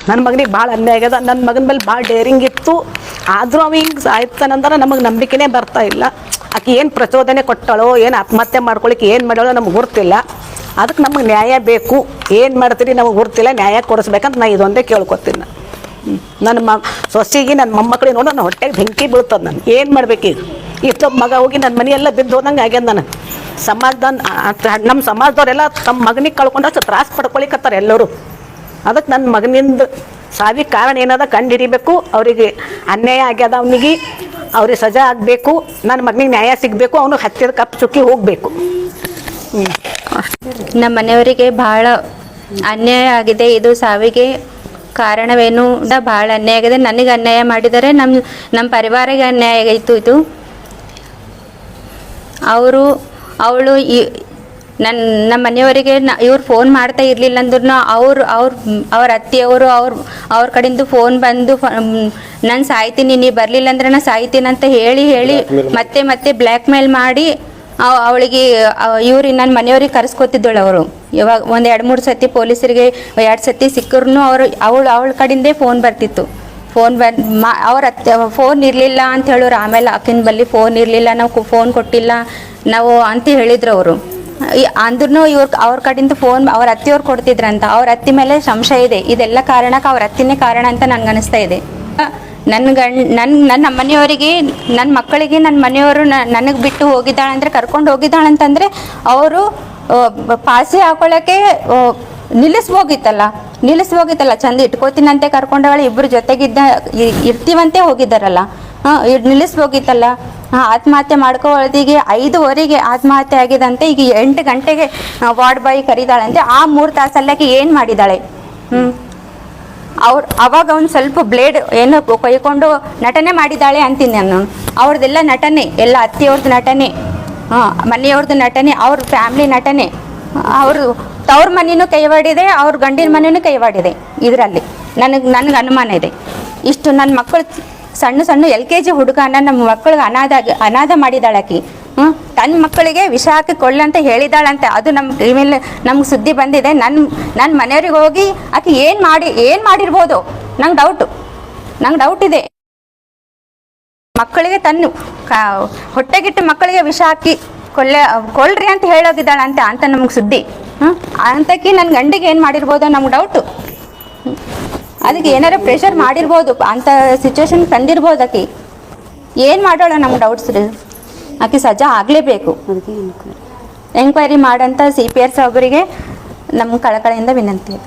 ನನ್ನ ಮಗನಿಗೆ ಭಾಳ ಅನ್ಯಾಯ ಆಗ್ಯದ. ನನ್ನ ಮಗನ ಮೇಲೆ ಭಾಳ ಡೇರಿಂಗ್ ಇತ್ತು. ಆದರೂ ಅವ ಹಿಂಗೆ ಸಾಯ್ತಾನಂದ್ರೆ ನಮಗೆ ನಂಬಿಕೆನೇ ಬರ್ತಾ ಇಲ್ಲ. ಆಕೆ ಏನು ಪ್ರಚೋದನೆ ಕೊಟ್ಟಳೋ, ಏನು ಆತ್ಮಹತ್ಯೆ ಮಾಡ್ಕೊಳಿಕ್ಕೆ ಏನು ಮಾಡೋ ನಮ್ಗೆ ಗೊತ್ತಿಲ್ಲ. ಅದಕ್ಕೆ ನಮಗೆ ನ್ಯಾಯ ಬೇಕು. ಏನು ಮಾಡ್ತೀರಿ ನಮಗೆ ಗೊತ್ತಿಲ್ಲ, ನ್ಯಾಯ ಕೊಡಿಸ್ಬೇಕಂತ ನಾನು ಇದೊಂದೇ ಕೇಳ್ಕೊತೀನಿ. ನನ್ನ ಸೊಸೆಗೆ ನನ್ನ ಮೊಮ್ಮಕ್ಕಳಿಗೆ ನೋಡೋ ನನ್ನ ಹೊಟ್ಟೆಗೆ ಬೆಂಕಿ ಬೀಳ್ತದೆ. ನಾನು ಏನು ಮಾಡ್ಬೇಕೀಗ? ಇಷ್ಟೊಬ್ಬ ಮಗ ಹೋಗಿ ನನ್ನ ಮನೆಯೆಲ್ಲ ಬಿದ್ದು ಹೋದಂಗೆ ಆಗ್ಯದ. ನನಗೆ ನಮ್ಮ ಸಮಾಜದವರೆಲ್ಲ ತಮ್ಮ ಮಗನಿಗೆ ಕಳ್ಕೊಂಡಷ್ಟು ತ್ರಾಸ ಪಡ್ಕೊಳಿಕತ್ತಾರೆ ಎಲ್ಲರೂ. ಅದಕ್ಕೆ ನನ್ನ ಮಗನಿಂದ ಸಾವಿಗೆ ಕಾರಣ ಏನದ ಕಂಡು ಹಿಡಿಬೇಕು. ಅವರಿಗೆ ಅನ್ಯಾಯ ಆಗ್ಯದ, ಅವ್ರಿಗೆ ಸಜಾ ಆಗಬೇಕು. ನನ್ನ ಮಗನಿಗೆ ನ್ಯಾಯ ಸಿಗಬೇಕು. ಅವನು ಹತ್ತಿರ ಕಪ್ಪು ಚುಕ್ಕಿ ಹೋಗಬೇಕು. ನಮ್ಮ ಮನೆಯವರಿಗೆ ಭಾಳ ಅನ್ಯಾಯ ಆಗಿದೆ. ಇದು ಸಾವಿಗೆ ಕಾರಣವೇನು ಭಾಳ ಅನ್ಯಾಯ ಆಗಿದೆ. ನನಗೆ ಅನ್ಯಾಯ ಮಾಡಿದರೆ ನಮ್ಮ ಪರಿವಾರಕ್ಕೆ ಅನ್ಯಾಯ ಆಯಿತು. ಇದು ಅವಳು ನಮ್ಮ ಮನೆಯವರಿಗೆ ಇವ್ರು ಫೋನ್ ಮಾಡ್ತಾ ಇರಲಿಲ್ಲ ಅಂದ್ರೂ ಅವ್ರ ಅತ್ತೆಯವರು ಅವ್ರ ಕಡೆಯಿಂದ ಫೋನ್ ಬಂದು ನಾನು ಸಾಯ್ತೀನಿ, ನೀ ಬರಲಿಲ್ಲ ಅಂದ್ರೆ ನಾನು ಸಾಯ್ತೀನಿ ಅಂತ ಹೇಳಿ ಮತ್ತೆ ಬ್ಲ್ಯಾಕ್ ಮೇಲ್ ಮಾಡಿ ಅವಳಿಗೆ ನನ್ನ ಮನೆಯವ್ರಿಗೆ ಕರೆಸ್ಕೊತಿದ್ದಳು. ಅವರು ಇವಾಗ ಒಂದು 2-3 ಸತಿ ಪೊಲೀಸರಿಗೆ 2 ಸತಿ ಸಿಕ್ಕರೂ ಅವಳ ಕಡೆಯಿಂದೇ ಫೋನ್ ಬರ್ತಿತ್ತು. ಅವ್ರ ಅತ್ತೆ ಫೋನ್ ಇರಲಿಲ್ಲ ಅಂತ ಹೇಳೋರು. ಆಮೇಲೆ ಆಕಿನ ಬಳಿ ಫೋನ್ ಇರಲಿಲ್ಲ, ನಾವು ಫೋನ್ ಕೊಟ್ಟಿಲ್ಲ ನಾವು ಅಂತ ಹೇಳಿದ್ರು ಅವರು. ಅಂದ್ರೂ ಅವ್ರ ಕಡೆಯಿಂದ ಫೋನ್ ಅವ್ರ ಅತ್ತೆಯವ್ರು ಕೊಡ್ತಿದ್ರಂತ. ಅವ್ರ ಅತ್ತಿ ಮೇಲೆ ಸಂಶಯ ಇದೆ. ಇದೆಲ್ಲ ಕಾರಣಕ್ಕೆ ಅವ್ರ ಅತ್ತಿನೇ ಕಾರಣ ಅಂತ ನನ್ಗೆ ಅನಿಸ್ತಾ ಇದೆ. ನನ್ನ ಮನೆಯವರಿಗೆ, ನನ್ನ ಮಕ್ಕಳಿಗೆ ನನ್ನ ಮನೆಯವರು ನನಗೆ ಬಿಟ್ಟು ಹೋಗಿದ್ದಾಳಂದ್ರೆ, ಕರ್ಕೊಂಡು ಹೋಗಿದ್ದಾಳಂತಂದರೆ ಅವರು ಪಾಸಿ ಹಾಕೊಳ್ಳೋಕ್ಕೆ ನಿಲ್ಲಿಸ್ಬೋಗಿತ್ತಲ್ಲ. ಚಂದ ಇಟ್ಕೋತೀನಂತೆ ಕರ್ಕೊಂಡವಳು, ಇಬ್ಬರು ಜೊತೆಗಿದ್ದ ಇರ್ತೀವಂತೆ ಹೋಗಿದ್ದಾರಲ್ಲ. ನಿಲ್ಲಿಸ್ಬೋಗಿತ್ತಲ್ಲ. ಆತ್ಮಹತ್ಯೆ ಮಾಡ್ಕೊಳ್ಳೋದಿಗೆ 5:15 ಆತ್ಮಹತ್ಯೆ ಆಗಿದಂತೆ. ಈಗ 8 ಗಂಟೆಗೆ ವಾರ್ಡ್ ಬಾಯ್ ಕರೀದಾಳಂತೆ. ಆ 3 ತಾಸಲ್ಲಕ್ಕೆ ಏನು ಮಾಡಿದ್ದಾಳೆ? ಅವಾಗ ಒಂದು ಸ್ವಲ್ಪ ಬ್ಲೇಡ್ ಏನೋ ಕೊಯ್ಕೊಂಡು ನಟನೆ ಮಾಡಿದ್ದಾಳೆ ಅಂತೀನಿ ನಾನು. ಅವ್ರದ್ದೆಲ್ಲ ನಟನೆ, ಎಲ್ಲ ಅತ್ತೆಯವ್ರದ್ದು ನಟನೆ, ಮನೆಯವ್ರದ್ದು ನಟನೆ, ಅವ್ರ ಫ್ಯಾಮ್ಲಿ ನಟನೆ. ಅವರು ತವ್ರ ಮನೆಯೂ ಕೈವಾಡಿದೆ, ಅವ್ರ ಗಂಡಿನ ಮನೆಯೂ ಕೈವಾಡಿದೆ. ಇದರಲ್ಲಿ ನನಗೆ ಅನುಮಾನ ಇದೆ. ಇಷ್ಟು ನನ್ನ ಮಕ್ಕಳು ಸಣ್ಣ LKG ಹುಡುಗನ ನಮ್ಮ ಮಕ್ಕಳಿಗೆ ಅನಾಥ ಮಾಡಿದಾಳೆ ಆಕಿ. ತನ್ನ ಮಕ್ಕಳಿಗೆ ವಿಷ ಹಾಕಿ ಕೊಳ್ಳಂತ ಹೇಳಿದಾಳಂತೆ. ಅದು ನಮ್ಗೆ ಸುದ್ದಿ ಬಂದಿದೆ. ನನ್ನ ಮನೆಯವ್ರಿಗೆ ಹೋಗಿ ಆಕೆ ಏನು ಮಾಡಿರ್ಬೋದು ನಂಗೆ ಡೌಟ್ ಇದೆ. ಮಕ್ಕಳಿಗೆ ಹೊಟ್ಟೆಗಿಟ್ಟು ಮಕ್ಕಳಿಗೆ ವಿಷ ಹಾಕಿ ಕೊಳ್ರಿ ಅಂತ ಹೇಳೋಗಿದ್ದಾಳಂತೆ ಅಂತ ನಮ್ಗೆ ಸುದ್ದಿ. ಅಂತಕಿ ನನ್ನ ಗಂಡಿಗೆ ಏನು ಮಾಡಿರ್ಬೋದೋ ನಮ್ಗೆ ಡೌಟು. ಅದಕ್ಕೆ ಏನಾರ ಪ್ರೆಷರ್ ಮಾಡಿರ್ಬೋದು, ಅಂಥ ಸಿಚುವೇಶನ್ ತಂದಿರ್ಬೋದು. ಆಕಿ ಏನು ಮಾಡೋಣ ನಮ್ಗೆ ಡೌಟ್ಸ್ ರೀ. ಆಕೆ ಸಜಾ ಆಗಲೇಬೇಕು. ಎಂಕ್ವೈರಿ ಮಾಡಂತ CPR ಸಾಹೇಬರಿಗೆ ನಮ್ಮ ಕಳಕಳಿಯಿಂದ ವಿನಂತಿ.